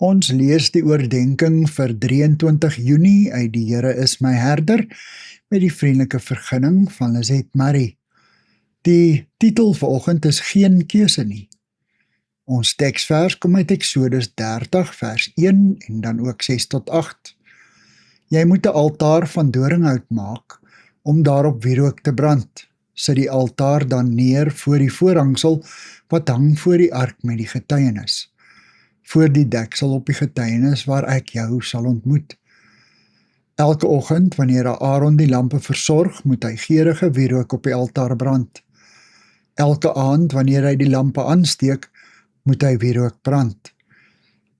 Ons lees die oordenking vir 23 Junie uit die Here is my herder met die vriendelike vergunning van Lizet Marie. Die titel vanoggend is geen keuse nie. Ons teksvers kom uit Eksodus 30 vers 1 en dan ook 6 tot 8. Jy moet 'n altaar van doringhout maak om daarop wierook te brand. Sit die altaar dan neer voor die voorhangsel wat hang voor die ark met die getuienis. Voor die deksel op die getuienis waar ek jou sal ontmoet. Elke oggend wanneer Aaron die lampe versorg, moet hy geurige wierook op die altaar brand. Elke aand wanneer hy die lampe aansteek, moet hy wierook brand.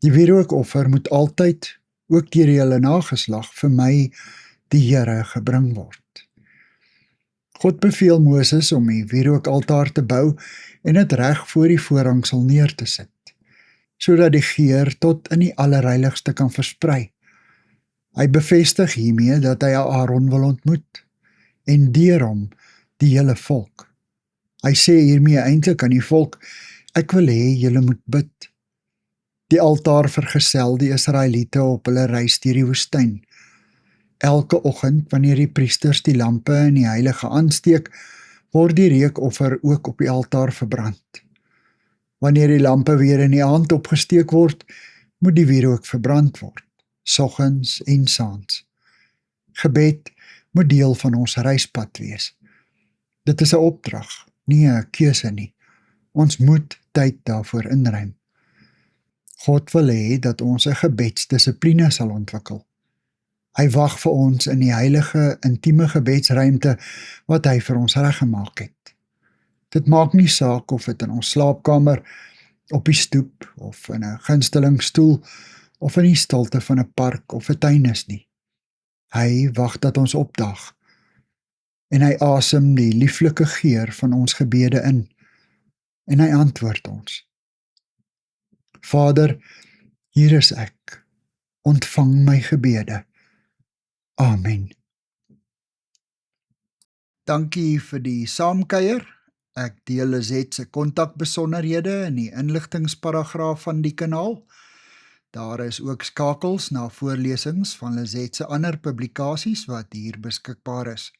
Die wierookoffer moet altyd, ook deur die hele nageslag, vir my, die Here, gebring word. God beveel Moses om die wierookaltaar te bou en dit reg voor die voorhangsel neer te sit, sodat die geur tot in die allerheiligste kan versprei. Hy bevestig hiermee dat hy Aaron wil ontmoet, en deur hom die hele volk. Hy sê hiermee eintlik aan die volk, ek wil hê julle moet bid. Die altaar vergesel die Israeliete op hulle reis deur die woestyn. Elke oggend wanneer die priesters die lampe in die heilige aansteek, word die reukoffer ook op die altaar verbrand. Wanneer die lampe weer in die aand opgesteek word, moet die wierook verbrand word, soggens en saans. Gebed moet deel van ons reispad wees. Dit is 'n opdrag, nie 'n keuse nie. Ons moet tyd daarvoor inruim. God wil hê dat ons 'n gebedsdissipline sal ontwikkel. Hy wag vir ons in die heilige, intieme gebedsruimte wat hy vir ons reggemaak het. Dit maak nie saak of dit in ons slaapkamer, op die stoep, of in 'n gunstelingstoel, of in die stilte van 'n park of 'n tuin is nie. Hy wag dat ons opdag, en hy asem die lieflike geur van ons gebede in, en hy antwoord ons. Vader, hier is ek, ontvang my gebede. Amen. Dankie vir die saamkuier. Ek deel Lizet se kontakbesonderhede in die inligtingsparagraaf van die kanaal. Daar is ook skakels na voorlesings van Lizet se ander publikasies wat hier beskikbaar is.